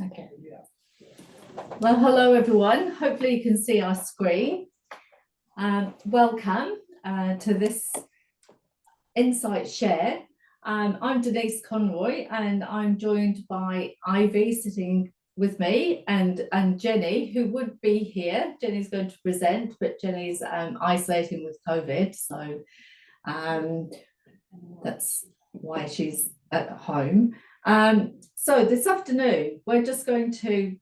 Okay. Well, hello everyone. Hopefully you can see our screen. Welcome to this Insight Share. I'm Denise Conroy and I'm joined by Ivy sitting with me and Jenny, who would be here. Jenny's going to present, but Jenny's isolating with COVID, so that's why she's at home. So this afternoon, we're just going to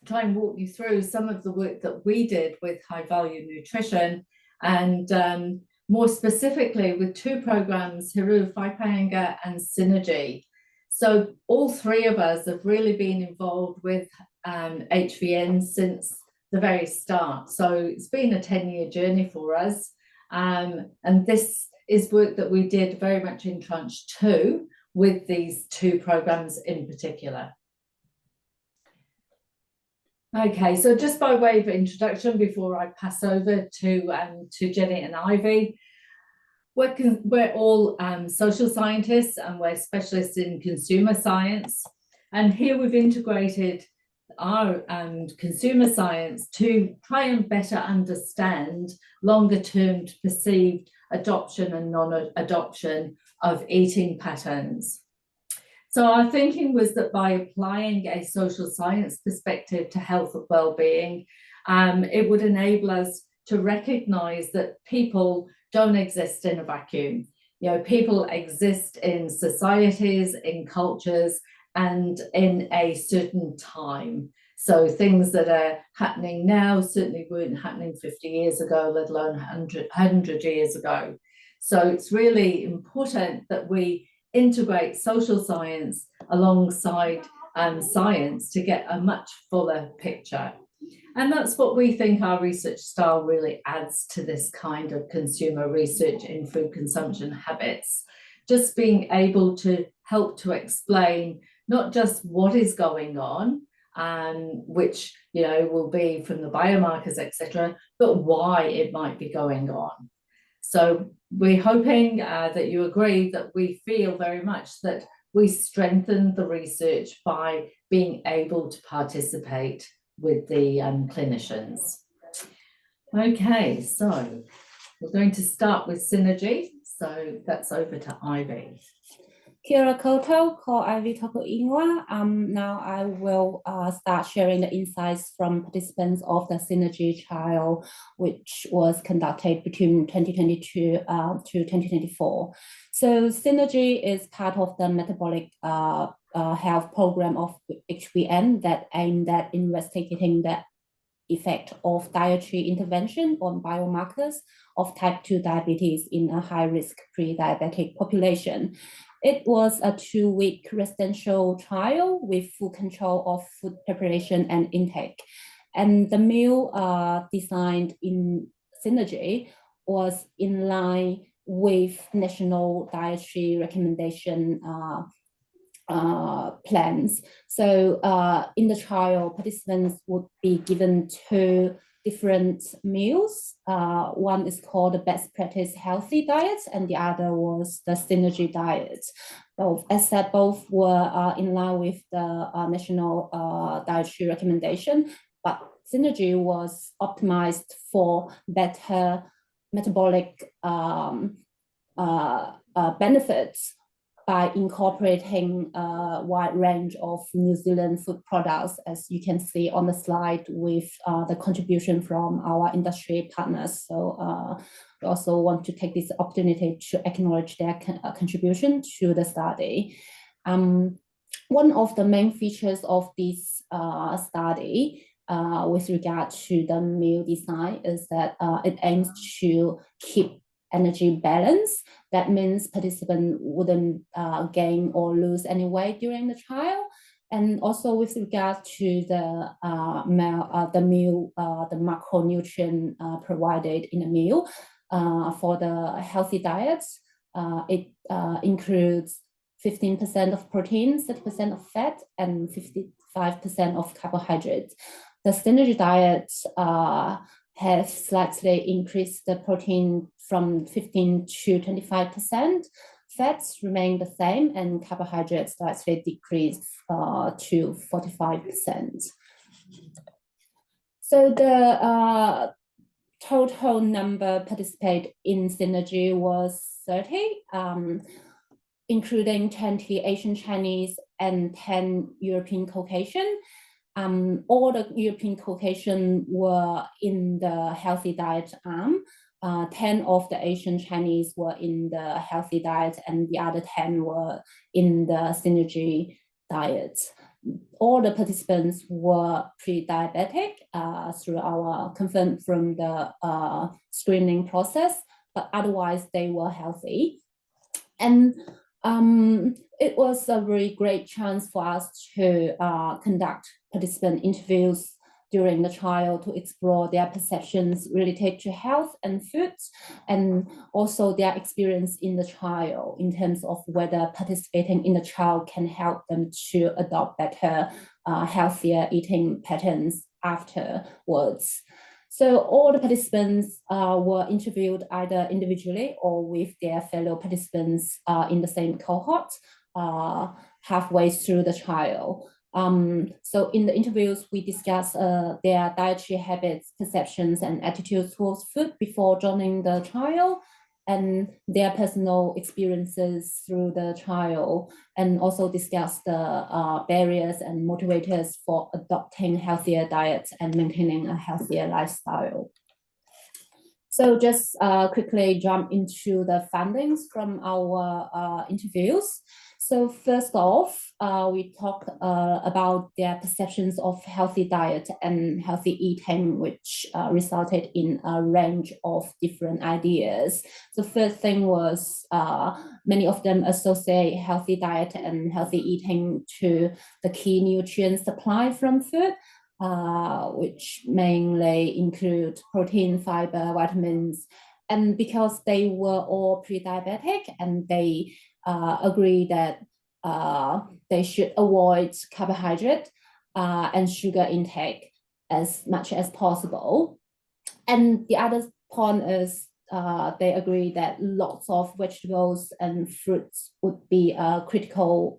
try and walk you through some of the work that we did with high value nutrition, and more specifically with two programs, He Rourou Whai Painga and Synergy. So all three of us have really been involved with HVN since the very start. So it's been a 10-year journey for us. And this is work that we did very much in tranche 2 with these two programs in particular. Okay, so just by way of introduction, before I pass over to Jenny and Ivy, we're all social scientists and we're specialists in consumer science. And here we've integrated our consumer science to try and better understand longer-term perceived adoption and non-adoption of eating patterns. So our thinking was that by applying a social science perspective to health and well-being, it would enable us to recognise that people don't exist in a vacuum. You know, people exist in societies, in cultures, and in a certain time. So things that are happening now certainly weren't happening 50 years ago, let alone 100 years ago. So it's really important that we integrate social science alongside science to get a much fuller picture. And that's what we think our research style really adds to this kind of consumer research in food consumption habits. Just being able to help to explain not just what is going on, which will be from the biomarkers, etc., but why it might be going on. So we're hoping that you agree that we feel very much that we strengthen the research by being able to participate with the clinicians. Okay, so we're going to start with Synergy. So that's over to Ivy. Kia ora koutou, ko Ivy toko ingoa. Now I will start sharing the insights from participants of the Synergy trial, which was conducted between 2022 to 2024. So Synergy is part of the metabolic health program of HVN that aimed at investigating the effect of dietary intervention on biomarkers of type 2 diabetes in a high-risk pre-diabetic population. It was a 2-week residential trial with full control of food preparation and intake. And the meal designed in Synergy was in line with national dietary recommendation plans. So in the trial, participants would be given 2 different meals. One is called the best practice healthy diet, and the other was the Synergy diet. Both, as said, both were in line with the national dietary recommendation, but Synergy was optimized for better metabolic benefits by incorporating a wide range of New Zealand food products, as you can see on the slide, with the contribution from our industry partners. So we also want to take this opportunity to acknowledge their contribution to the study. one of the main features of this study with regard to the meal design is that it aims to keep energy balance. That means participants wouldn't gain or lose any weight during the trial. And also with regard to the meal, the macronutrient provided in a meal for the healthy diets, it includes 15% of protein, 30% of fat, and 55% of carbohydrates. The synergy diets have slightly increased the protein from 15 to 25%. Fats remain the same, and carbohydrates slightly decreased to 45%. So the total number participate in synergy was 30, including 20 Asian Chinese and 10 European Caucasian. All the European Caucasian were in the healthy diet arm. 10 of the Asian Chinese were in the healthy diet, and the other 10 were in the synergy diet. All the participants were pre-diabetic through our confirmed from the screening process, but otherwise they were healthy. And it was a very great chance for us to conduct participant interviews during the trial to explore their perceptions related to health and food, and also their experience in the trial in terms of whether participating in the trial can help them to adopt better, healthier eating patterns afterwards. So all the participants were interviewed either individually or with their fellow participants in the same cohort halfway through the trial. So in the interviews, we discussed their dietary habits, perceptions, and attitudes towards food before joining the trial, and their personal experiences through the trial, and also discussed the barriers and motivators for adopting healthier diets and maintaining a healthier lifestyle. So just quickly jump into the findings from our interviews. So first off, we talk about their perceptions of healthy diet and healthy eating, which resulted in a range of different ideas. The first thing was many of them associate healthy diet and healthy eating to the key nutrient supply from food, which mainly include protein, fiber, vitamins. And because they were all pre-diabetic, and they agree that they should avoid carbohydrate and sugar intake as much as possible. And the other point is they agree that lots of vegetables and fruits would be a critical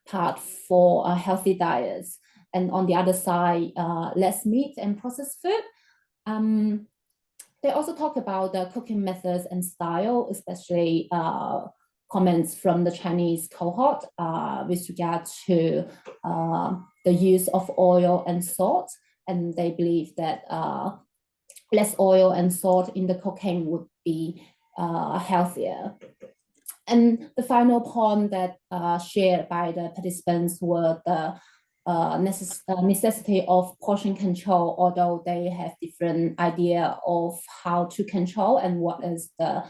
part for a healthy diet. And on the other side, less meat and processed food. They also talk about the cooking methods and style, especially comments from the Chinese cohort with regard to the use of oil and salt. And they believe that less oil and salt in the cooking would be healthier. And the final point that shared by the participants were the necessity of portion control, although they have different idea of how to control and what is the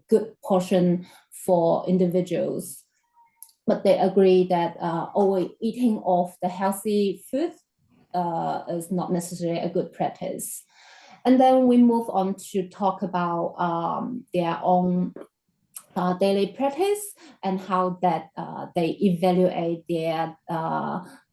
good portion for individuals. But they agree that overeating of the healthy food is not necessarily a good practice. And then we move on to talk about their own daily practice and how that they evaluate their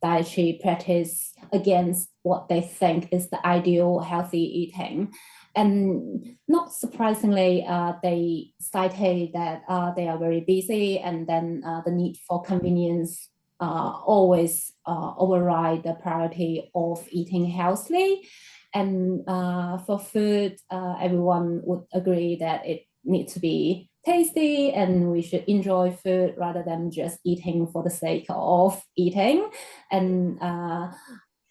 dietary practice against what they think is the ideal healthy eating. And not surprisingly, they cited that they are very busy, and then the need for convenience always override the priority of eating healthily. And for food, everyone would agree that it needs to be tasty, and we should enjoy food rather than just eating for the sake of eating. And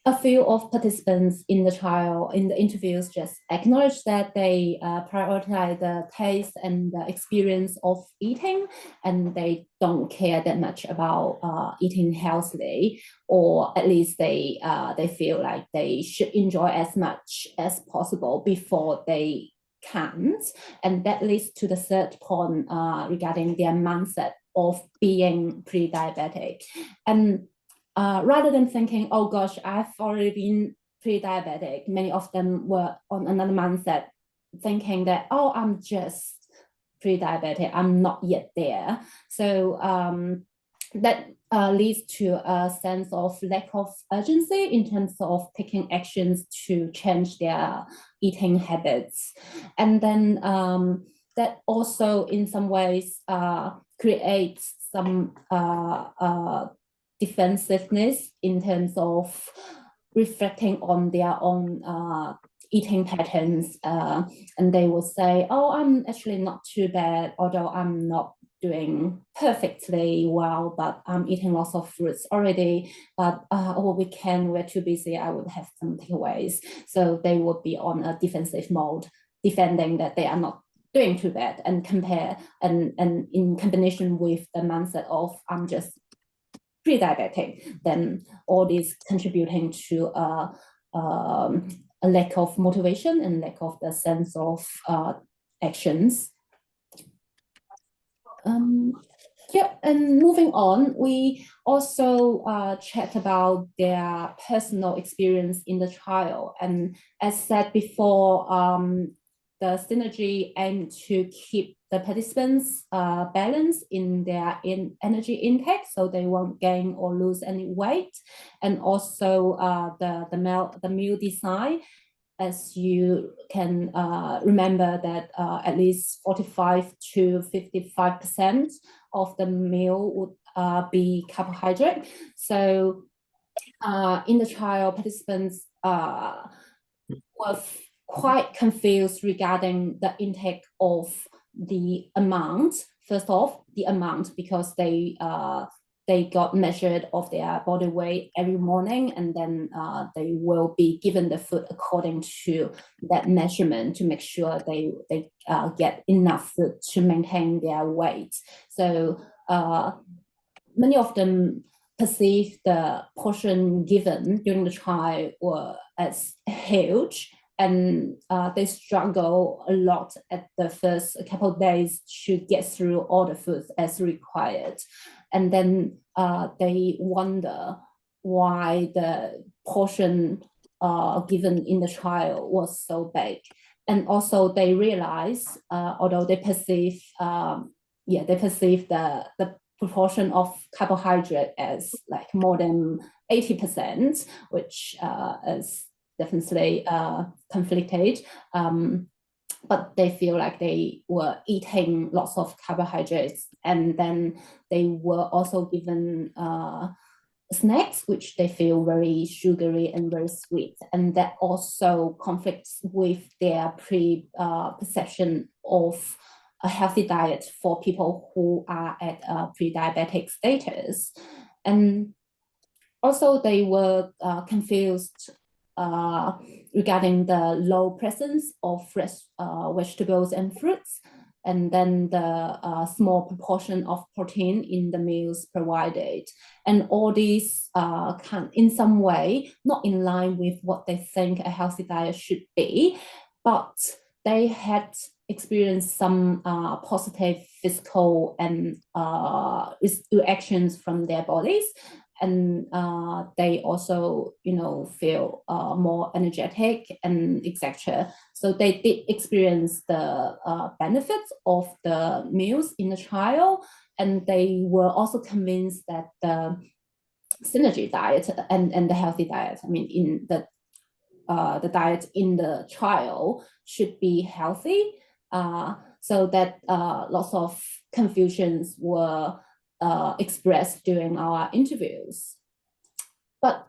a few of participants in the interviews just acknowledge that they prioritize the taste and the experience of eating, and they don't care that much about eating healthily, or at least they feel like they should enjoy as much as possible before they can't. And that leads to the third point regarding their mindset of being pre-diabetic. And rather than thinking, oh gosh, I've already been pre-diabetic, many of them were on another mindset, thinking that, oh, I'm just pre-diabetic, I'm not yet there. So that leads to a sense of lack of urgency in terms of taking actions to change their eating habits. And then that also in some ways creates some defensiveness in terms of reflecting on their own eating patterns, and they will say, oh, I'm actually not too bad, although I'm not doing perfectly well, but I'm eating lots of fruits already, but over weekend we're too busy, I would have some takeaways. So they would be on a defensive mode, defending that they are not doing too bad, and compare and in combination with the mindset of I'm just pre-diabetic, then all this contributing to a lack of motivation and lack of the sense of actions. Yep, and moving on, we also chat about their personal experience in the trial. And as said before, the synergy aimed to keep the participants balanced in their energy intake, so they won't gain or lose any weight. And also the meal design, as you can remember that at least 45 to 55% of the meal would be carbohydrate. So in the trial, participants were quite confused regarding the intake of the amount. First off, the amount, because they got measured of their body weight every morning, and then they will be given the food according to that measurement to make sure they get enough food to maintain their weight. So many of them perceive the portion given during the trial were as huge, and they struggle a lot at the first couple of days to get through all the foods as required. And then they wonder why the portion given in the trial was so big. And also they realize, although they perceive, the proportion of carbohydrate as like more than 80%, which is definitely conflicted. But they feel like they were eating lots of carbohydrates, and then they were also given snacks, which they feel very sugary and very sweet. And that also conflicts with their perception of a healthy diet for people who are at a pre-diabetic status. And also they were confused regarding the low presence of fresh vegetables and fruits, and then the small proportion of protein in the meals provided. And all these can in some way not in line with what they think a healthy diet should be, but they had experienced some positive physical and reactions from their bodies. And they also, feel more energetic and etc. So they did experience the benefits of the meals in the trial, and they were also convinced that the synergy diet and the healthy diet, in the diet in the trial should be healthy. So that lots of confusions were expressed during our interviews. But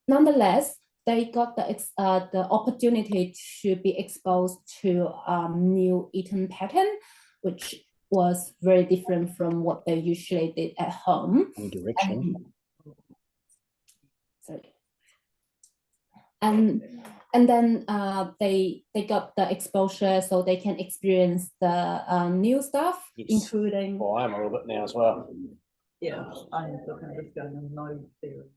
nonetheless, they got the opportunity to be exposed to new eating pattern, which was very different from what they usually did at home. New direction. Sorry. and then they got the exposure so they can experience the new stuff, including. Well, I am a little bit now as well. Yeah, I'm looking at this going on no theory.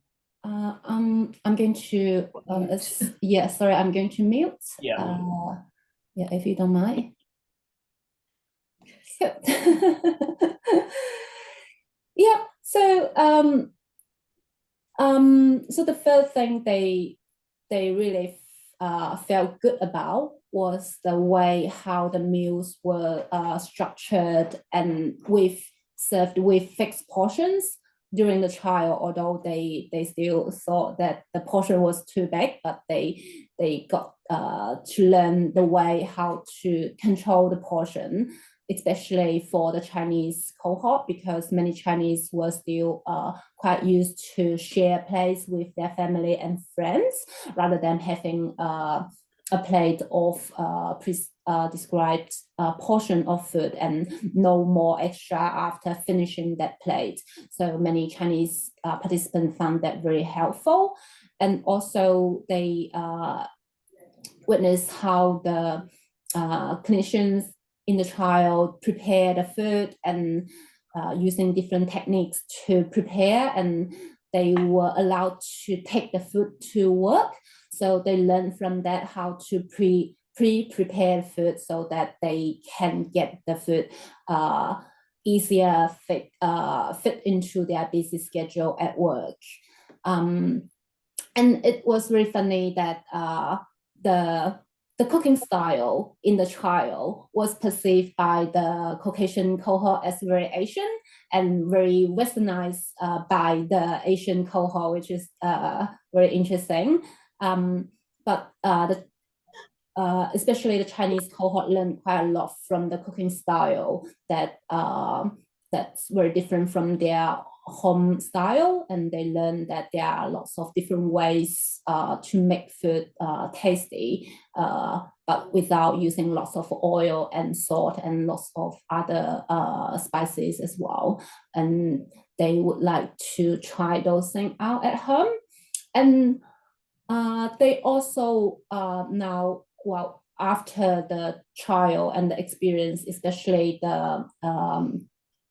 I'm going to sorry, I'm going to mute. Yeah. Yeah, if you don't mind. Yeah. Yeah. So so the first thing they really felt good about was the way how the meals were structured and served with fixed portions during the trial, although they still thought that the portion was too big, but they got to learn the way how to control the portion, especially for the Chinese cohort, because many Chinese were still quite used to share plates with their family and friends rather than having a plate of described portion of food and no more extra after finishing that plate. So many Chinese participants found that very helpful. And also they witnessed how the clinicians in the trial prepare the food and using different techniques to prepare, and they were allowed to take the food to work. So they learned from that how to pre-prepare food so that they can get the food easier fit into their busy schedule at work. And it was really funny that the cooking style in the trial was perceived by the Caucasian cohort as very Asian and very westernized by the Asian cohort, which is very interesting. But especially the Chinese cohort learned quite a lot from the cooking style that's very different from their home style, and they learned that there are lots of different ways to make food tasty, but without using lots of oil and salt and lots of other spices as well. And they would like to try those things out at home. And they also now, well, after the trial and the experience, especially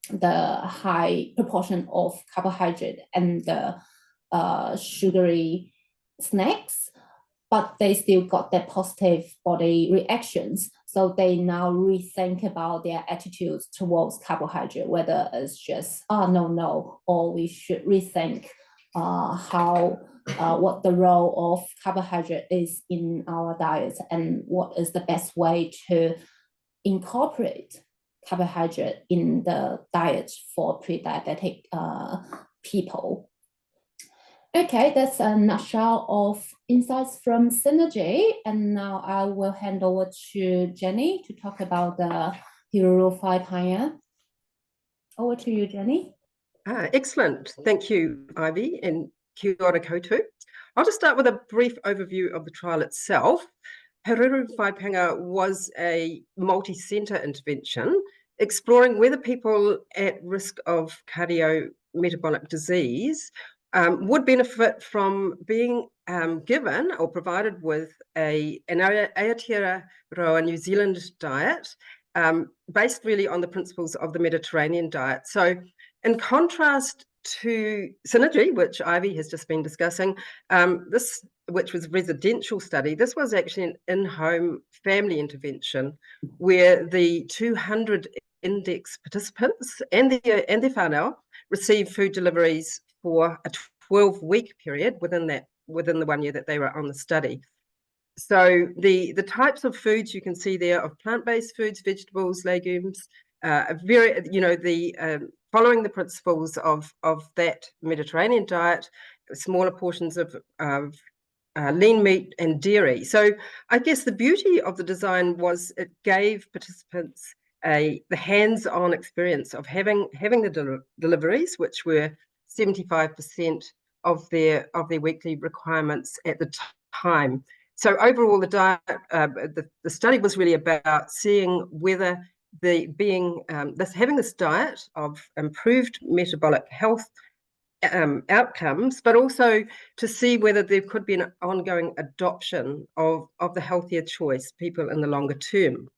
the high proportion of carbohydrate and the sugary snacks, but they still got their positive body reactions. So they now rethink about their attitudes towards carbohydrate, whether it's just, no, or we should rethink what the role of carbohydrate is in our diet and what is the best way to incorporate carbohydrate in the diet for pre-diabetic people. Okay, that's a nutshell of insights from Synergy. And now I will hand over to Jenny to talk about the He Rourou Whai Painga. Over to you, Jenny. Excellent. Thank you, Ivy, and kia ora koutou. I'll just start with a brief overview of the trial itself. He Rourou Whai Painga was a multi-centre intervention exploring whether people at risk of cardiometabolic disease would benefit from being given or provided with an Aotearoa New Zealand diet based really on the principles of the Mediterranean diet. So in contrast to Synergy, which Ivy has just been discussing, which was a residential study, this was actually an in-home family intervention where the 200 index participants and their whānau received food deliveries for a 12-week period within the 1 year that they were on the study. So the types of foods you can see there of plant-based foods, vegetables, legumes, following the principles of that Mediterranean diet, smaller portions of lean meat and dairy. So I guess the beauty of the design was it gave participants the hands-on experience of having the deliveries, which were 75% of their weekly requirements at the time. So overall, the diet, the study was really about seeing whether having this diet of improved metabolic health outcomes, but also to see whether there could be an ongoing adoption of the healthier choice, people in the longer term.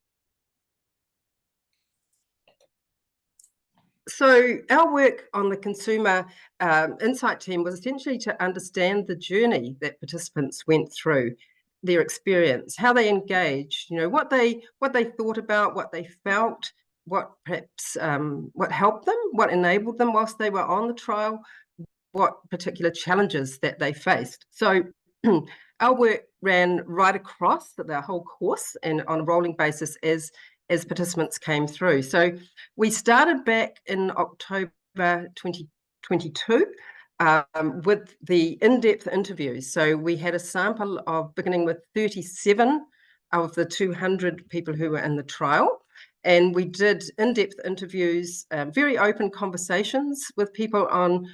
So our work on the consumer insight team was essentially to understand the journey that participants went through, their experience, how they engaged, what they thought about, what they felt, what perhaps what helped them, what enabled them whilst they were on the trial, what particular challenges that they faced. So our work ran right across the whole course and on a rolling basis as participants came through. So we started back in October 2022 with the in-depth interviews. So we had a sample of beginning with 37 of the 200 people who were in the trial. And we did in-depth interviews, very open conversations with people on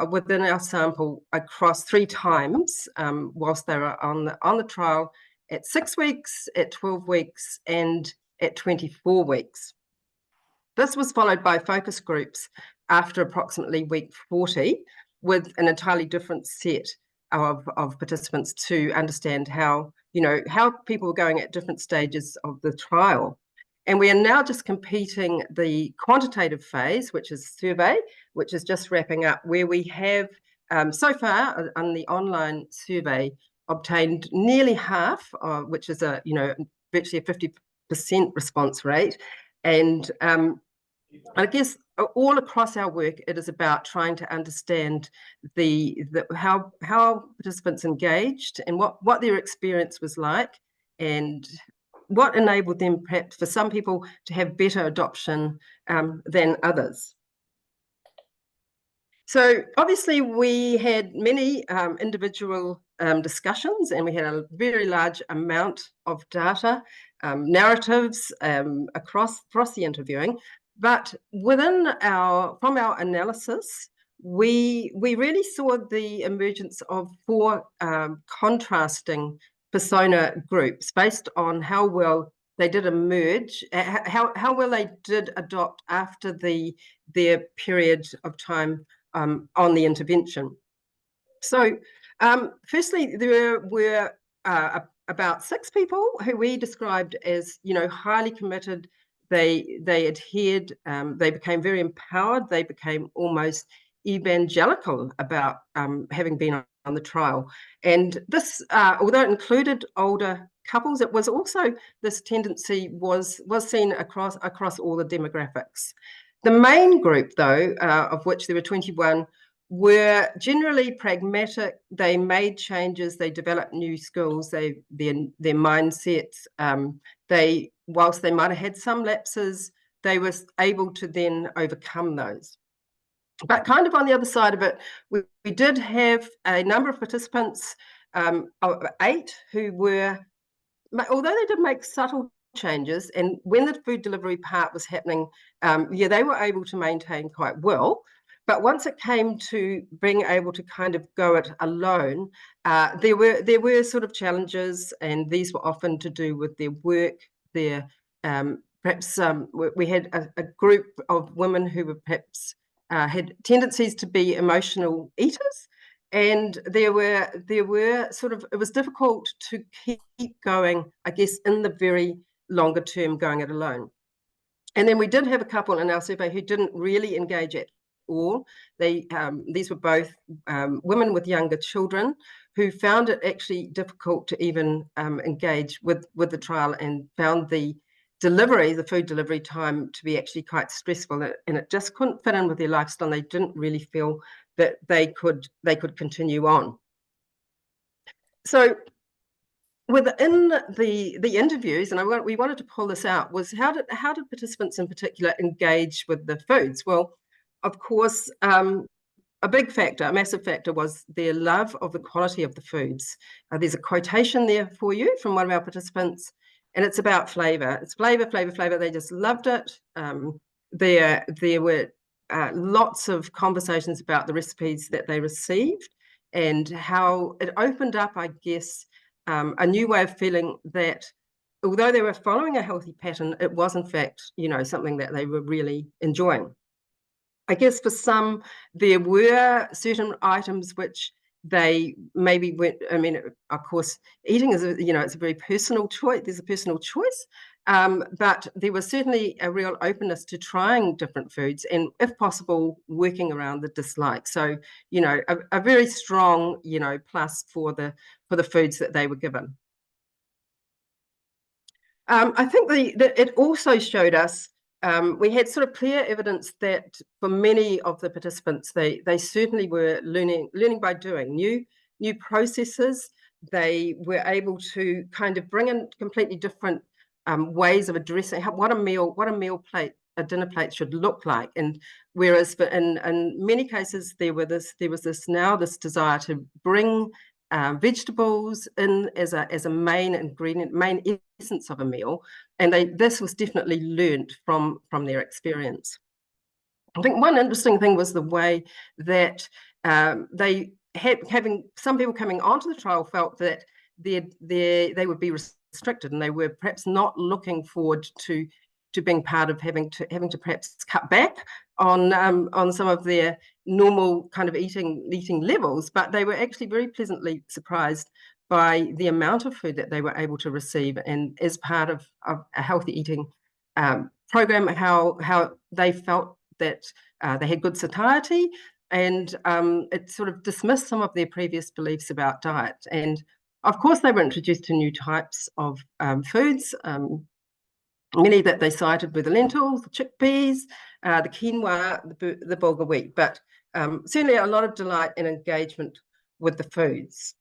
within our sample across 3 times whilst they were on the trial at 6 weeks, at 12 weeks, and at 24 weeks. This was followed by focus groups after approximately week 40 with an entirely different set of participants to understand how people were going at different stages of the trial. And we are now just completing the quantitative phase, which is survey, which is just wrapping up, where we have so far on the online survey obtained nearly half, which is virtually a 50% response rate. And I guess all across our work, it is about trying to understand how participants engaged and what their experience was like, and what enabled them, perhaps for some people, to have better adoption than others. So obviously we had many individual discussions, and we had a very large amount of data, narratives across the interviewing. But from our analysis, we really saw the emergence of 4 contrasting persona groups based on how well they did emerge, how well they did adopt after their period of time on the intervention. So firstly, there were about 6 people who we described as highly committed. They adhered, they became very empowered, they became almost evangelical about having been on the trial. And this, although it included older couples, it was also, this tendency was seen across all the demographics. The main group, though, of which there were 21, were generally pragmatic. They made changes, they developed new skills, their mindsets. Whilst they might have had some lapses, they were able to then overcome those. But kind of on the other side of it, we did have a number of participants, 8, who were, although they did make subtle changes, and when the food delivery part was happening, they were able to maintain quite well. But once it came to being able to kind of go it alone, there were sort of challenges, and these were often to do with their work, their perhaps we had a group of women who were perhaps had tendencies to be emotional eaters, and there were sort of, it was difficult to keep going, I guess, in the very longer term, going it alone. And then we did have a couple in our survey who didn't really engage at all. These were both women with younger children who found it actually difficult to even engage with the trial, and found the food delivery time to be actually quite stressful, and it just couldn't fit in with their lifestyle. They didn't really feel that they could continue on. So within the interviews, and we wanted to pull this out, was how did participants in particular engage with the foods? Well, of course, a big factor, a massive factor, was their love of the quality of the foods. There's a quotation there for you from one of our participants, and it's about flavour. It's flavour. They just loved it. There were lots of conversations about the recipes that they received, and how it opened up, I guess, a new way of feeling that although they were following a healthy pattern, it was in fact, something that they were really enjoying. I guess for some, there were certain items which they maybe went, I mean, of course, eating is, it's a very personal choice. There's a personal choice. But there was certainly a real openness to trying different foods and, if possible, working around the dislike. So, a very strong, plus for the foods that they were given. I think it also showed us, we had sort of clear evidence that for many of the participants, they certainly were learning by doing new processes. They were able to kind of bring in completely different ways of addressing what a dinner plate should look like. And whereas in many cases there was this desire to bring vegetables in as a main ingredient, main essence of a meal, and this was definitely learned from their experience. I think one interesting thing was the way that having some people coming onto the trial felt that they would be restricted, and they were perhaps not looking forward to being part of having to perhaps cut back on some of their normal kind of eating levels, but they were actually very pleasantly surprised by the amount of food that they were able to receive, and as part of a healthy eating program, how they felt that they had good satiety, and it sort of dismissed some of their previous beliefs about diet. And of course, they were introduced to new types of foods. Many that they cited were the lentils, the chickpeas, the quinoa, the bulgur wheat, but certainly a lot of delight and engagement with the foods.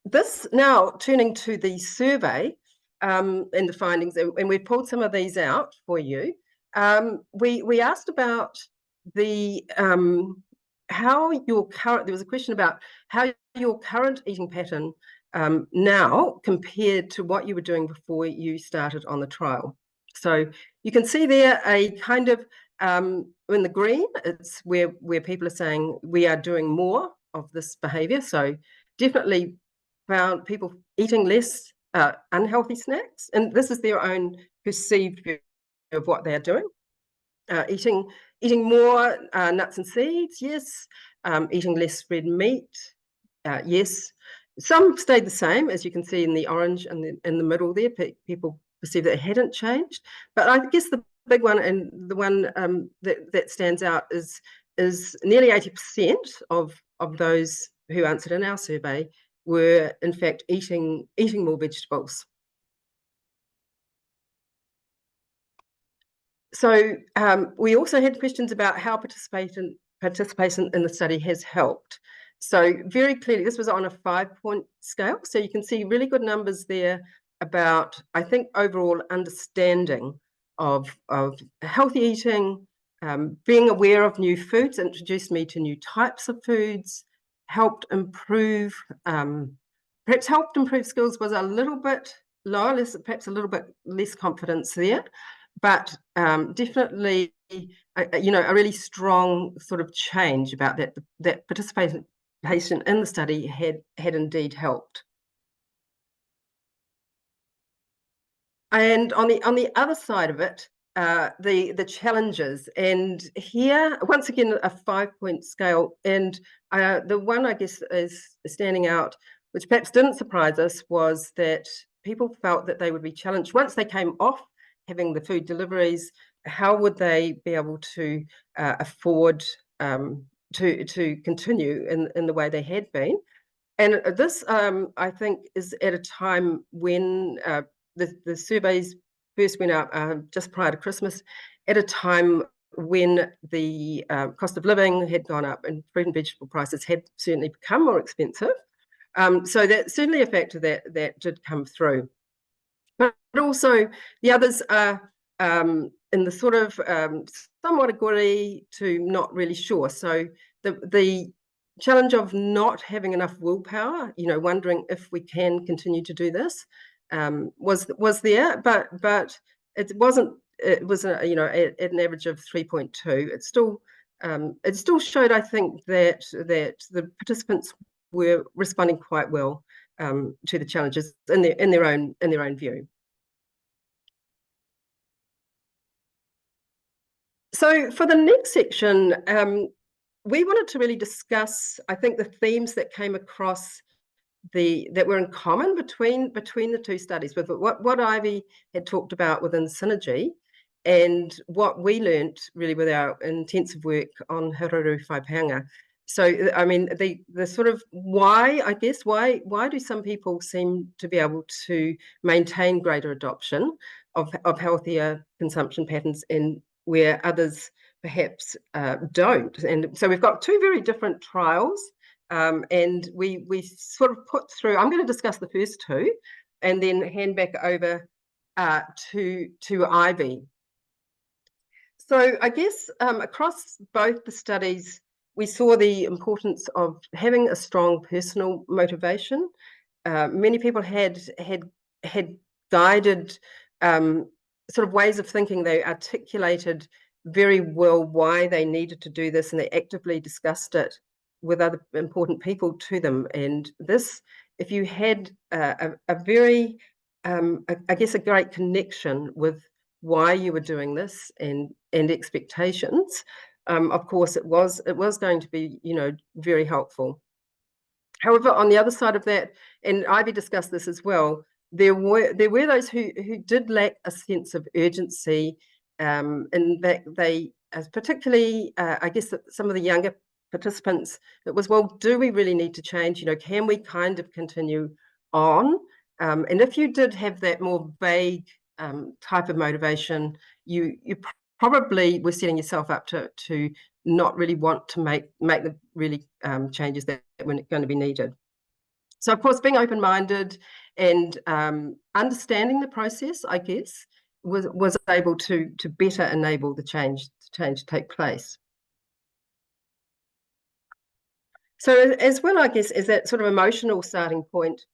This now turning to the survey and the findings, and we've pulled some of these out for you. We asked about there was a question about how your current eating pattern now compared to what you were doing before you started on the trial. So you can see there a kind of, in the green, it's where people are saying we are doing more of this behavior. So definitely found people eating less unhealthy snacks, and this is their own perceived view of what they're doing. Eating more nuts and seeds, yes. Eating less red meat, yes. Some stayed the same, as you can see in the orange and in the middle there. People perceive that it hadn't changed. But I guess the big one, and the one that stands out, is nearly 80% of those who answered in our survey were in fact eating more vegetables. So we also had questions about how participation in the study has helped. So very clearly, this was on a 5-point scale. So you can see really good numbers there about, I think, overall understanding of healthy eating, being aware of new foods, introduced me to new types of foods, perhaps helped improve skills was a little bit lower, perhaps a little bit less confidence there, but definitely, a really strong sort of change about that participation in the study had indeed helped. And on the other side of it, the challenges, and here once again a 5-point scale, and the one I guess is standing out, which perhaps didn't surprise us, was that people felt that they would be challenged once they came off having the food deliveries. How would they be able to afford to continue in the way they had been? And this, I think, is at a time when the surveys first went out just prior to Christmas, at a time when the cost of living had gone up and fruit and vegetable prices had certainly become more expensive. So that's certainly a factor that did come through. But also the others are in the sort of somewhat agree to not really sure. So the challenge of not having enough willpower, wondering if we can continue to do this, was there, but it wasn't. It was at an average of 3.2. It still showed, I think, that the participants were responding quite well to the challenges in their own view. So for the next section, we wanted to really discuss, I think, the themes that came across that were in common between the two studies, with what Ivy had talked about within Synergy, and what we learnt really with our intensive work on He Rourou Whai Painga. So, I mean, the sort of why, I guess, why do some people seem to be able to maintain greater adoption of healthier consumption patterns, and where others perhaps don't? And so we've got two very different trials, and we sort of put through. I'm going to discuss the first two, and then hand back over to Ivy. So I guess across both the studies, we saw the importance of having a strong personal motivation. Many people had guided sort of ways of thinking. They articulated very well why they needed to do this, and they actively discussed it with other important people to them. And this, if you had a very, I guess, a great connection with why you were doing this and expectations, of course, it was going to be, you know, very helpful. However, on the other side of that, and Ivy discussed this as well, there were those who did lack a sense of urgency, and that they, as particularly, I guess, some of the younger participants, it was, well, do we really need to change? You know, can we kind of continue on? And if you did have that more vague type of motivation, you probably were setting yourself up to not really want to make the really changes that were going to be needed. So, of course, being open-minded and understanding the process, I guess, was able to better enable the change to take place. So, as well, I guess, as that sort of emotional starting point,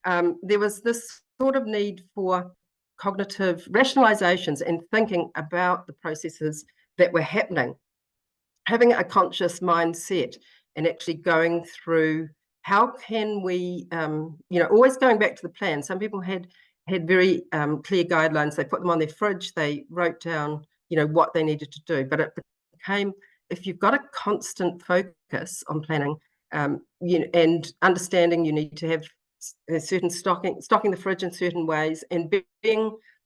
there was this sort of need for cognitive rationalizations and thinking about the processes that were happening, having a conscious mindset, and actually going through how can we, you know, always going back to the plan. Some people had very clear guidelines. They put them on their fridge. They wrote down, you know, what they needed to do. But it became, if you've got a constant focus on planning, you know, and understanding you need to have a certain stocking the fridge in certain ways, and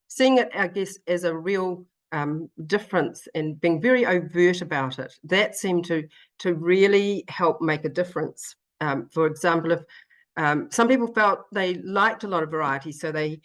seeing it, I guess, as a real difference, and being very overt about it, that seemed to really help make a difference. For example, if some people felt they liked a lot of variety, so they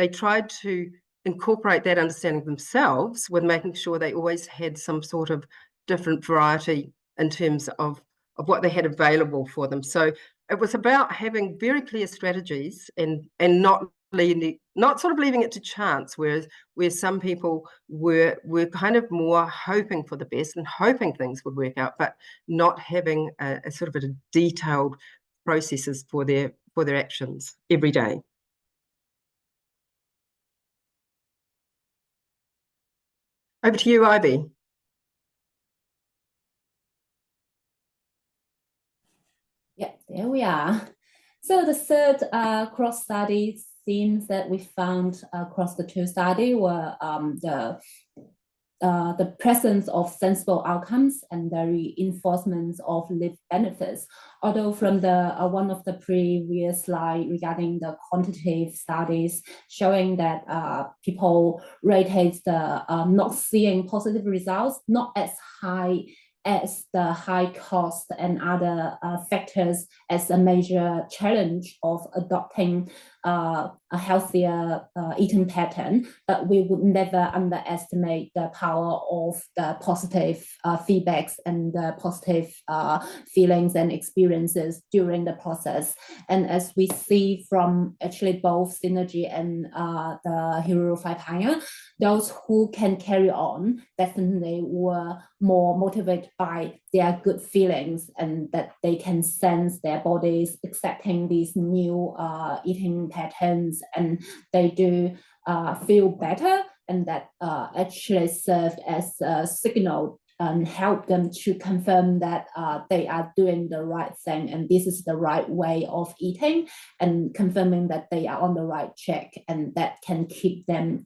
tried to incorporate that understanding themselves with making sure they always had some sort of different variety in terms of what they had available for them. So it was about having very clear strategies and not sort of leaving it to chance, whereas where some people were kind of more hoping for the best and hoping things would work out, but not having a sort of a detailed processes for their actions every day. Over to you, Ivy. Yeah, there we are. So the third cross-study themes that we found across the two studies were the presence of sensible outcomes and the reinforcement of lived benefits. Although from the one of the previous slide regarding the quantitative studies showing that people rated the not seeing positive results not as high as the high cost and other factors as a major challenge of adopting a healthier eating pattern, but we would never underestimate the power of the positive feedbacks and the positive feelings and experiences during the process. And as we see from actually both Synergy and the He Rourou Whai Painga, those who can carry on definitely were more motivated by their good feelings, and that they can sense their bodies accepting these new eating patterns, and they do feel better, and that actually served as a signal help them to confirm that they are doing the right thing and this is the right way of eating, and confirming that they are on the right track, and that can keep them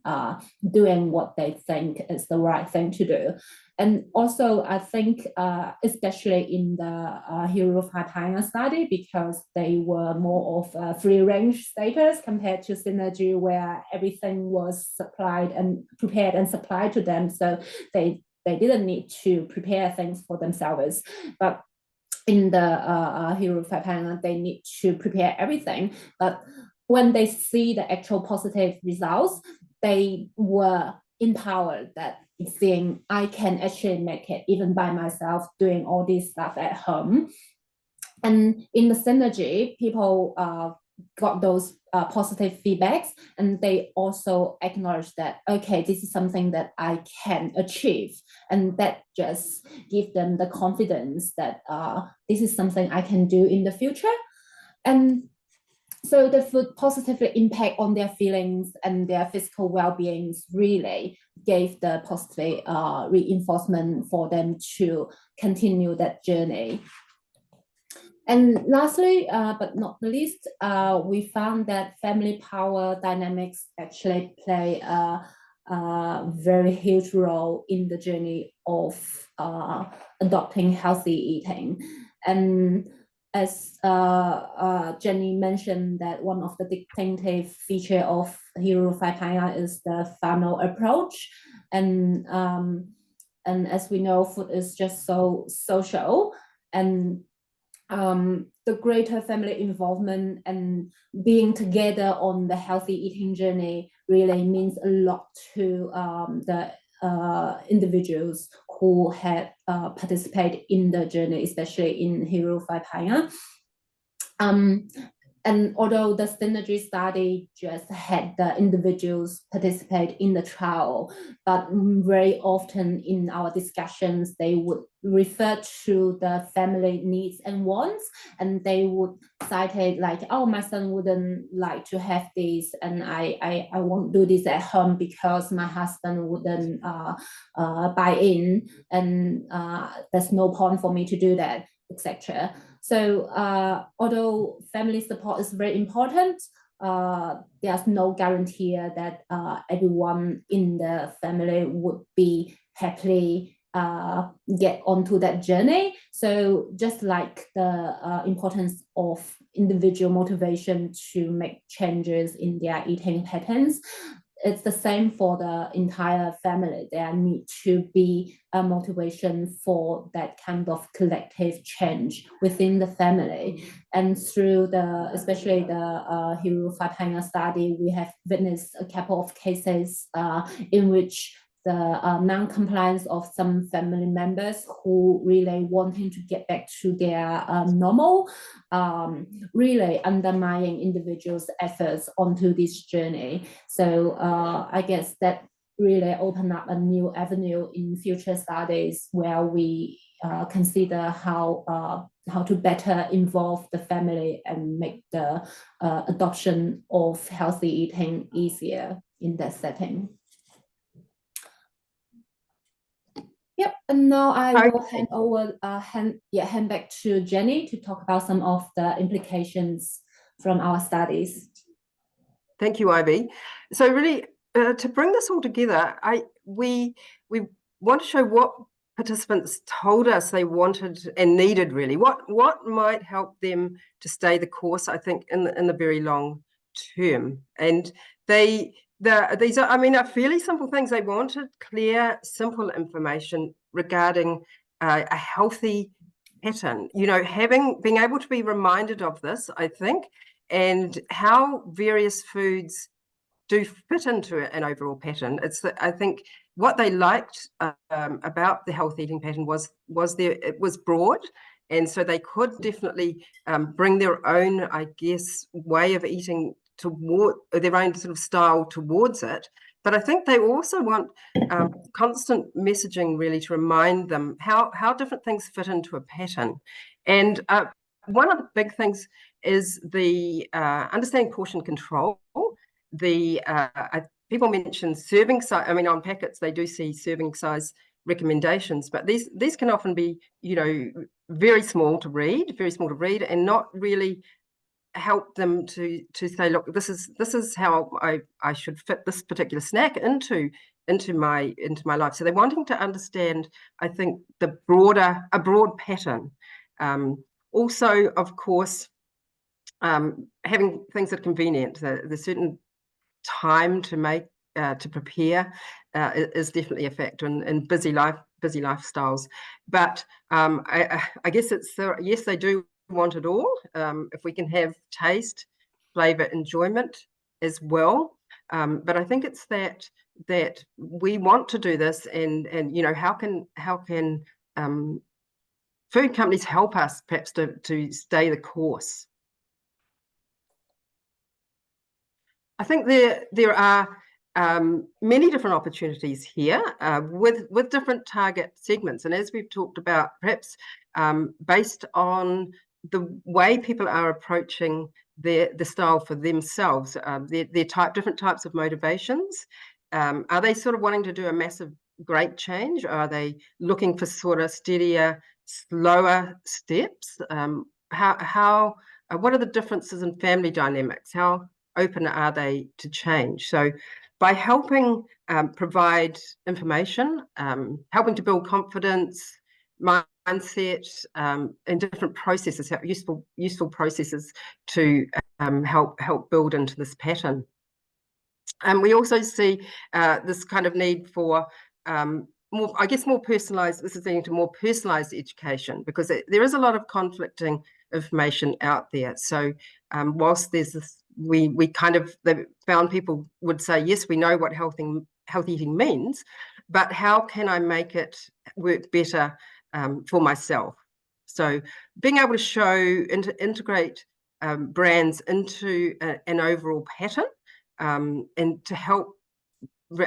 doing what they think is the right thing to do. And also, I think, especially in the He Rourou Whai Painga study, because they were more of a free-range status compared to Synergy, where everything was supplied and prepared and supplied to them. So they didn't need to prepare things for themselves. But in the He Rourou Whai Painga, they need to prepare everything. But when they see the actual positive results, they were empowered that seeing I can actually make it even by myself, doing all this stuff at home. And in the Synergy, people got those positive feedbacks, and they also acknowledge that, okay, this is something that I can achieve, and that just give them the confidence that this is something I can do in the future. And so the food positively impact on their feelings and their physical well-being really gave the positive reinforcement for them to continue that journey. And lastly, but not the least, we found that family power dynamics actually play a very huge role in the journey of adopting healthy eating. And as Jenny mentioned, that one of the distinctive feature of He Rourou Whai Painga is the whanaū approach. And as we know, food is just so social, and the greater family involvement and being together on the healthy eating journey really means a lot to the individuals who had participated in the journey, especially in He Rourou Whai Painga. And although the Synergy study just had the individuals participate in the trial, but very often in our discussions, they would refer to the family needs and wants, and they would cite it like, oh, my son wouldn't like to have this, and I won't do this at home because my husband wouldn't buy in, and there's no point for me to do that, etc. So although family support is very important, there's no guarantee that everyone in the family would be happily get onto that journey. So just like the importance of individual motivation to make changes in their eating patterns, it's the same for the entire family. There need to be a motivation for that kind of collective change within the family. And through especially the He Rourou Whai Painga study, we have witnessed a couple of cases in which the non-compliance of some family members who really wanting to get back to their normal, really undermining individuals' efforts onto this journey. So I guess that really opened up a new avenue in future studies where we consider how to better involve the family and make the adoption of healthy eating easier in that setting. Yep, and now I will hand back to Jenny to talk about some of the implications from our studies. Thank you, Ivy. So really, to bring this all together, we want to show what participants told us they wanted and needed. Really, what might help them to stay the course. I think in the very long term, and these are, I mean, are fairly simple things. They wanted clear, simple information regarding a healthy pattern. You know, being able to be reminded of this, I think, and how various foods do fit into an overall pattern. I think what they liked about the health eating pattern was it was broad, and so they could definitely bring their own, I guess, way of eating toward their own sort of style towards it. But I think they also want constant messaging, really, to remind them how different things fit into a pattern. And one of the big things is the understanding portion control. People mention serving size. I mean, on packets, they do see serving size recommendations, but these can often be, you know, very small to read, and not really help them to say, look, this is how I should fit this particular snack into my life. So they're wanting to understand, I think, a broad pattern. Also, of course, having things that are convenient. There's certain time to make to prepare is definitely a factor in busy lifestyles. But I guess it's yes, they do want it all. If we can have taste, flavor, enjoyment as well. But I think it's that we want to do this, and you know, how can food companies help us perhaps to stay the course? I think there are many different opportunities here with different target segments, and as we've talked about, perhaps based on the way people are approaching the style for themselves, their different types of motivations. Are they sort of wanting to do a massive, great change? Or are they looking for sort of steadier, slower steps? What are the differences in family dynamics? How open are they to change? So by helping provide information, helping to build confidence, mindset, and different processes, useful processes to help build into this pattern. And we also see this kind of need for more personalized, this is leading to more personalized education, because there is a lot of conflicting information out there. So whilst there's this, we kind of found people would say, yes, we know what healthy eating means, but how can I make it work better for myself? So being able to show integrate brands into an overall pattern, and to help,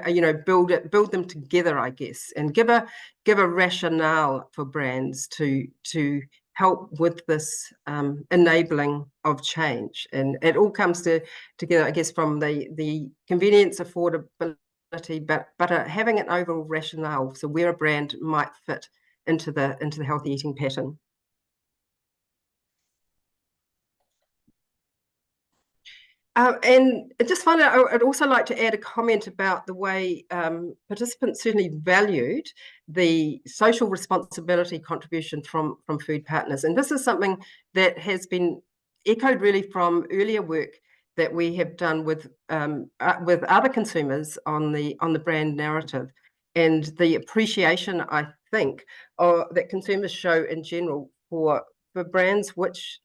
you know, build them together, I guess, and give a rationale for brands to help with this enabling of change. And it all comes together, I guess, from the convenience, affordability, but having an overall rationale, so where a brand might fit into the healthy eating pattern. And just finally, I'd also like to add a comment about the way participants certainly valued the social responsibility contribution from food partners. And this is something that has been echoed really from earlier work that we have done with other consumers on the brand narrative, and the appreciation, I think, that consumers show in general for brands which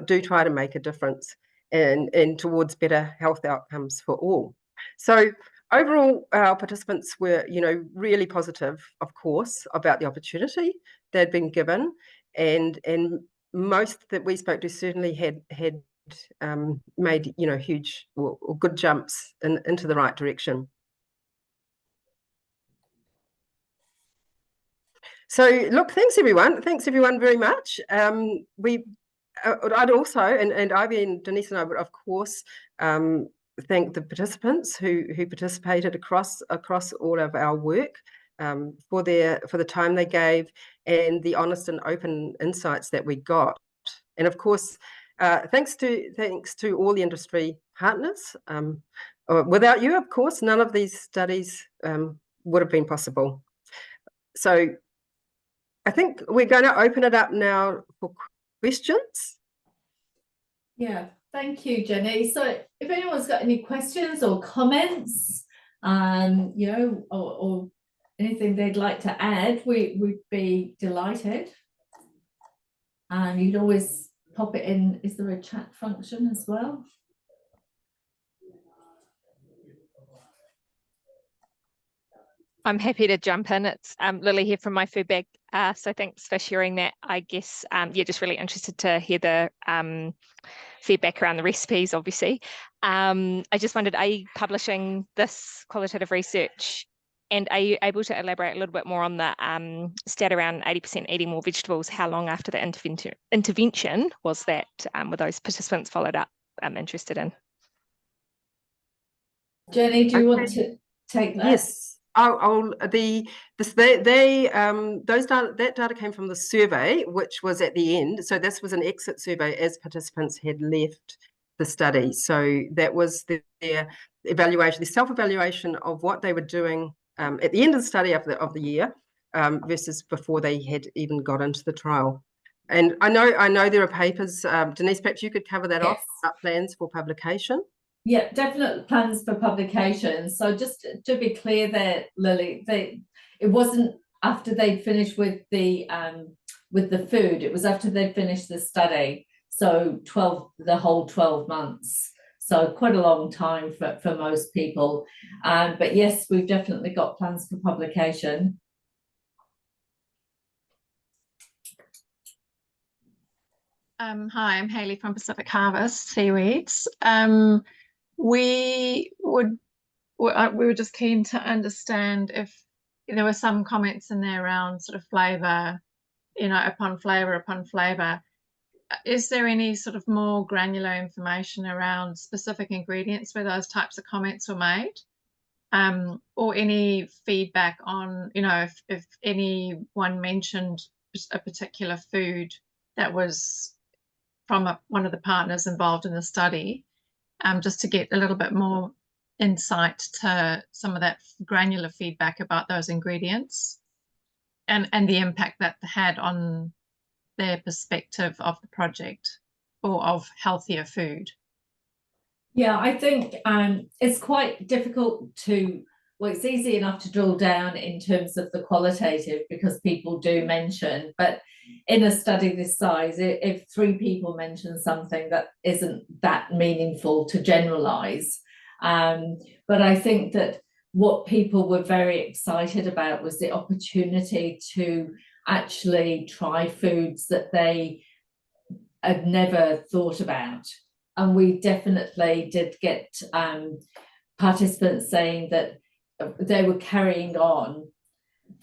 do try to make a difference and towards better health outcomes for all. So overall, our participants were, you know, really positive, of course, about the opportunity they'd been given, and most that we spoke to certainly had made, you know, huge or good jumps into the right direction. So look, thanks everyone very much. I'd also, and Ivy and Denise and I would, of course, thank the participants who participated across all of our work, for the time they gave and the honest and open insights that we got. And of course, thanks to all the industry partners. Without you, of course, none of these studies would have been possible. So I think we're going to open it up now for questions. Yeah, thank you, Jenny. So if anyone's got any questions or comments, you know, or anything they'd like to add, we'd be delighted. And you'd always pop it in. Is there a chat function as well? I'm happy to jump in. It's Lily here from My Food Bag. So thanks for sharing that. I guess, yeah, just really interested to hear the feedback around the recipes, obviously. I just wondered, are you publishing this qualitative research, and are you able to elaborate a little bit more on the stat around 80% eating more vegetables? How long after the intervention was that, were those participants followed up? I'm interested in. Jenny, do you want to take that? Yes, that data came from the survey, which was at the end. So this was an exit survey as participants had left the study. So that was their evaluation, the self-evaluation of what they were doing at the end of the study of the year versus before they had even got into the trial. And I know there are papers. Denise, perhaps you could cover that off about plans for publication. Yeah, definite plans for publication. So just to be clear there, Lily, it wasn't after they'd finished with the food, it was after they'd finished the study. So the whole 12 months. So quite a long time for most people. But yes, we've definitely got plans for publication. Hi, I'm Hayley from Pacific Harvest Seaweeds. We were just keen to understand if there were some comments in there around sort of flavour, upon flavour. Is there any sort of more granular information around specific ingredients where those types of comments were made? Or any feedback on, if anyone mentioned a particular food that was from one of the partners involved in the study, just to get a little bit more insight to some of that granular feedback about those ingredients and the impact that had on their perspective of the project or of healthier food. Yeah, I think it's quite difficult well, it's easy enough to drill down in terms of the qualitative because people do mention, but in a study this size, if 3 people mention something, that isn't that meaningful to generalize. But I think that what people were very excited about was the opportunity to actually try foods that they had never thought about. And we definitely did get participants saying that they were carrying on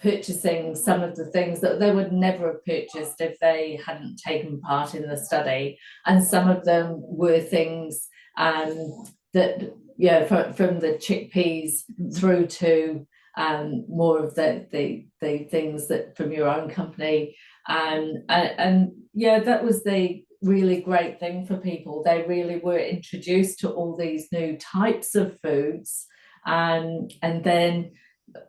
purchasing some of the things that they would never have purchased if they hadn't taken part in the study. And some of them were things that, from the chickpeas through to more of the things that from your own company. And that was the really great thing for people. They really were introduced to all these new types of foods. And then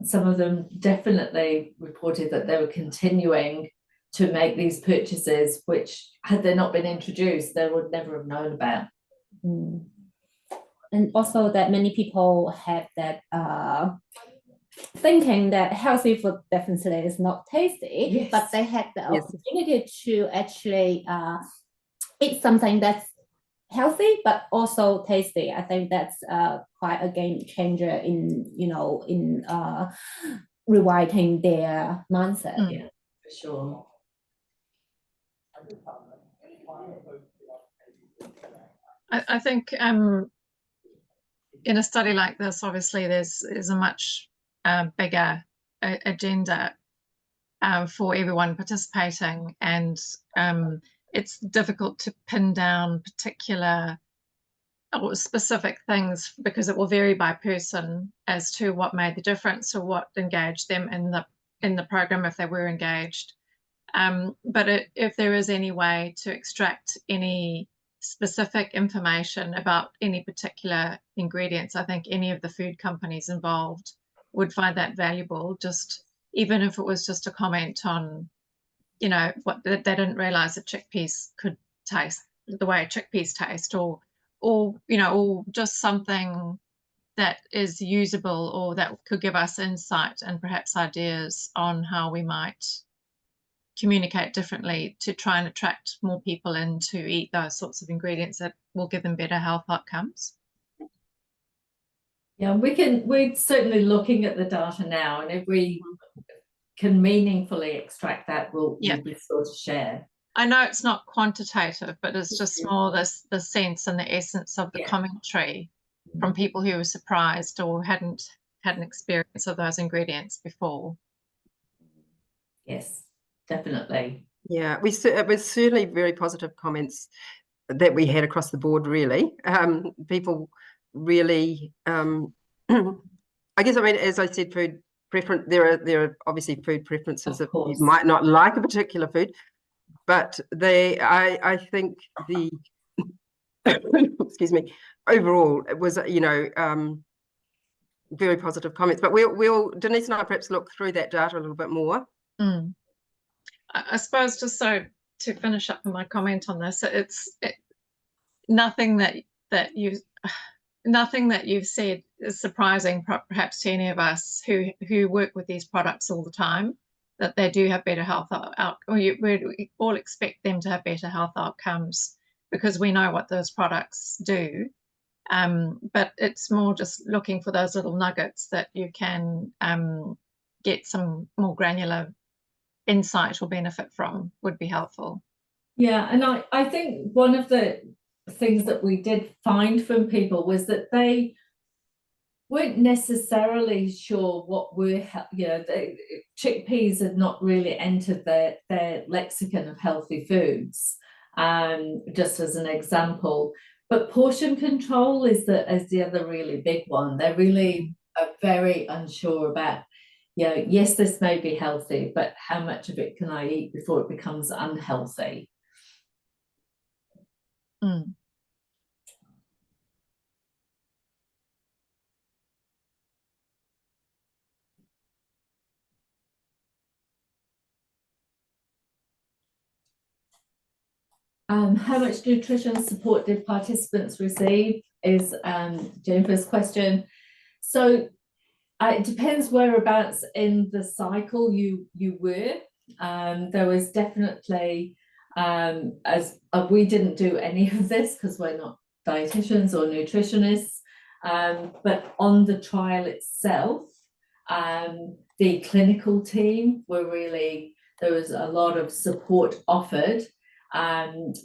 some of them definitely reported that they were continuing to make these purchases, which had they not been introduced, they would never have known about. And also that many people have that thinking that healthy food definitely is not tasty, but they had the opportunity to actually eat something that's healthy but also tasty. I think that's quite a game changer in rewriting their mindset. Yeah, for sure. I think in a study like this, obviously there's a much bigger agenda for everyone participating, and it's difficult to pin down particular or specific things because it will vary by person as to what made the difference or what engaged them in the program if they were engaged. But if there is any way to extract any specific information about any particular ingredients, I think any of the food companies involved would find that valuable, just even if it was just a comment on, what they didn't realize that chickpeas could taste the way chickpeas taste, or just something that is usable or that could give us insight and perhaps ideas on how we might communicate differently to try and attract more people in to eat those sorts of ingredients that will give them better health outcomes. Yeah, we're certainly looking at the data now, and if we can meaningfully extract that, we'll be sure to share. I know it's not quantitative, but it's just more the sense and the essence of the commentary from people who were surprised or hadn't had an experience of those ingredients before. Yes, definitely. Yeah, it was certainly very positive comments that we had across the board, really. People really, I guess, as I said, food there are obviously food preferences that you course. might not like a particular food, but I think the excuse me, overall it was, you know, very positive comments. But we'll Denise and I perhaps look through that data a little bit more. I suppose just so to finish up my comment on this, nothing that you've said is surprising, perhaps to any of us who work with these products all the time, that they do have better health we all expect them to have better health outcomes because we know what those products do. But it's more just looking for those little nuggets that you can get some more granular insight or benefit from would be helpful. Yeah, and I think one of the things that we did find from people was that they weren't necessarily sure what were, you know, chickpeas had not really entered their lexicon of healthy foods, just as an example. But portion control is the other really big one. They really are very unsure about, you know, yes, this may be healthy, but how much of it can I eat before it becomes unhealthy? How much nutrition support did participants receive is Jennifer's question. So it depends whereabouts in the cycle you were. There was definitely, we didn't do any of this because we're not dietitians or nutritionists, but on the trial itself, the clinical team were really, there was a lot of support offered,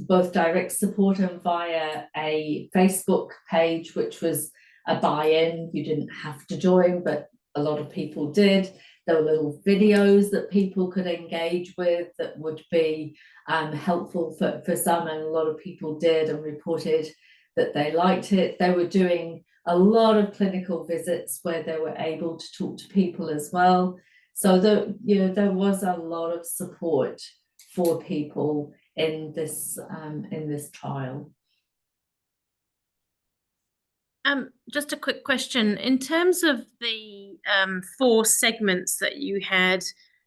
both direct support and via a Facebook page, which was a buy-in. You didn't have to join, but a lot of people did. There were little videos that people could engage with that would be helpful for some, and a lot of people did and reported that they liked it. They were doing a lot of clinical visits where they were able to talk to people as well. So there was a lot of support for people in this trial. Just a quick question. In terms of the 4 segments that you had,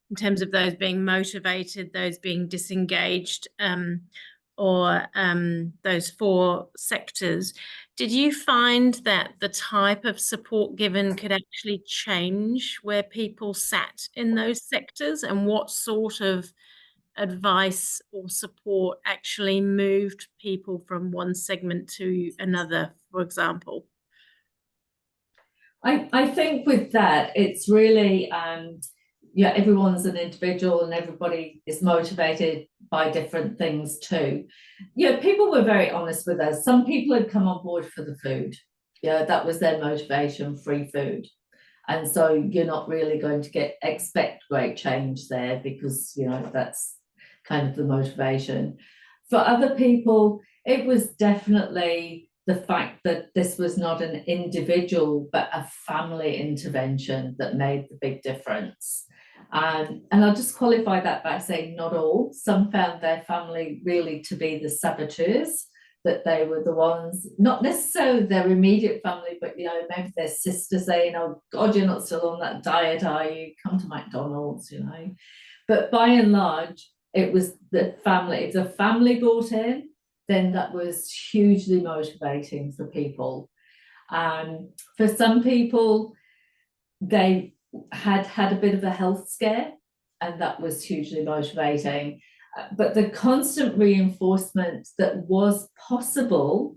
in terms of those being motivated, those being disengaged, or those 4 sectors, did you find that the type of support given could actually change where people sat in those sectors, and what sort of advice or support actually moved people from one segment to another, for example? I think with that, it's really, yeah, everyone's an individual and everybody is motivated by different things too. Yeah, people were very honest with us. Some people had come on board for the food. Yeah, that was their motivation, free food. And so you're not really going to expect great change there because, you know, that's kind of the motivation. For other people, it was definitely the fact that this was not an individual but a family intervention that made the big difference. And I'll just qualify that by saying not all. Some found their family really to be the saboteurs, that they were the ones, not necessarily their immediate family, but, you know, maybe their sister saying, oh God, you're not still on that diet, are you? Come to McDonald's, you know. But by and large, it was the family. If the family bought in, then that was hugely motivating for people. For some people, they had a bit of a health scare, and that was hugely motivating. But the constant reinforcement that was possible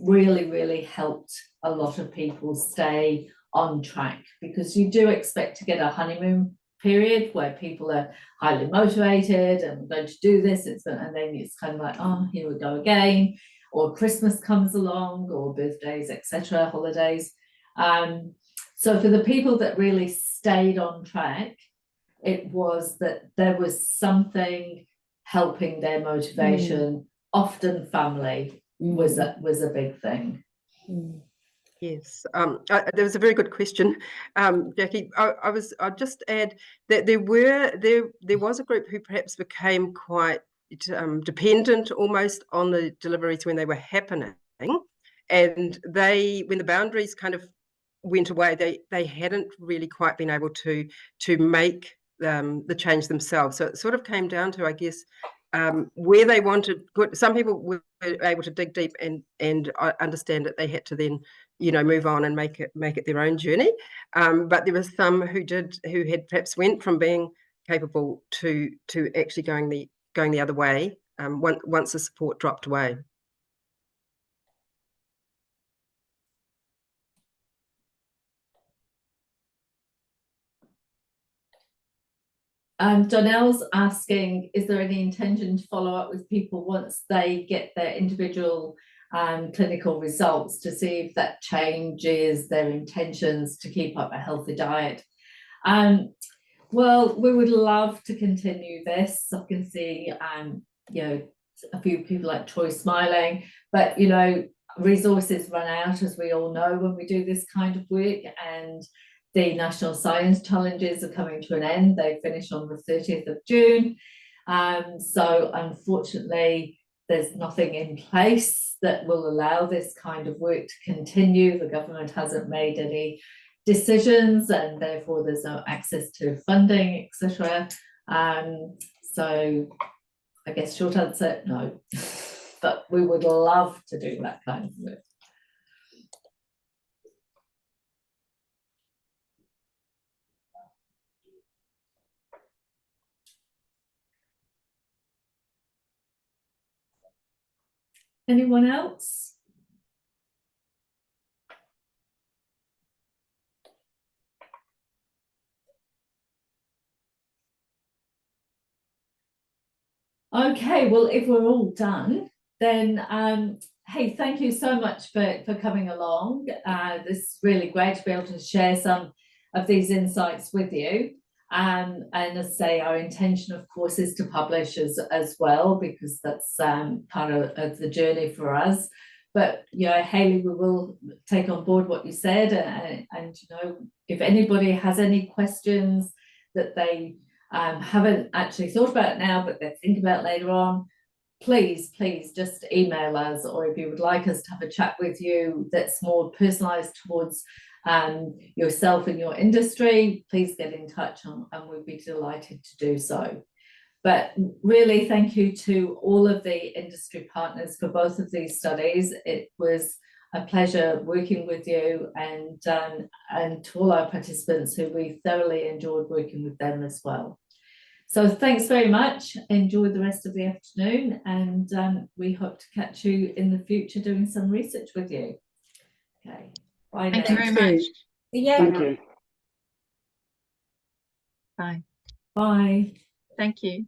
really, really helped a lot of people stay on track, because you do expect to get a honeymoon period where people are highly motivated and going to do this, and then it's kind of like, oh, here we go again, or Christmas comes along, or birthdays, etc., holidays. So for the people that really stayed on track, it was that there was something helping their motivation. Often family was a big thing. Yes, there was a very good question, Jackie. I'll just add that there was a group who perhaps became quite dependent almost on the deliveries when they were happening, and when the boundaries kind of went away, they hadn't really quite been able to make the change themselves. So it sort of came down to, I guess, where they wanted. Some people were able to dig deep and understand that they had to then, move on and make it their own journey. But there were some who had perhaps went from being capable to actually going the other way once the support dropped away. Donnell's asking, is there any intention to follow up with people once they get their individual clinical results to see if that changes their intentions to keep up a healthy diet? Well, we would love to continue this. I can see, a few people like Troy smiling, but, resources run out, as we all know, when we do this kind of work, and the National Science Challenges are coming to an end. They finish on the 30th of June. So unfortunately, there's nothing in place that will allow this kind of work to continue. The government hasn't made any decisions, and therefore there's no access to funding, etc. So I guess short answer, no. But we would love to do that kind of work. Anyone else? Okay, well, if we're all done, then hey, thank you so much for coming along. This is really great to be able to share some of these insights with you. And as I say, our intention, of course, is to publish as well, because that's part of the journey for us. But, Hayley, we will take on board what you said. And if anybody has any questions that they haven't actually thought about now, but they think about later on, please just email us, or if you would like us to have a chat with you that's more personalised towards yourself and your industry, please get in touch, and we'd be delighted to do so. But really, thank you to all of the industry partners for both of these studies. It was a pleasure working with you, and to all our participants who we thoroughly enjoyed working with them as well. So thanks very much. Enjoy the rest of the afternoon, and we hope to catch you in the future doing some research with you. Okay. Bye. Thank you very much. Yeah. Thank you. Bye. Bye. Thank you.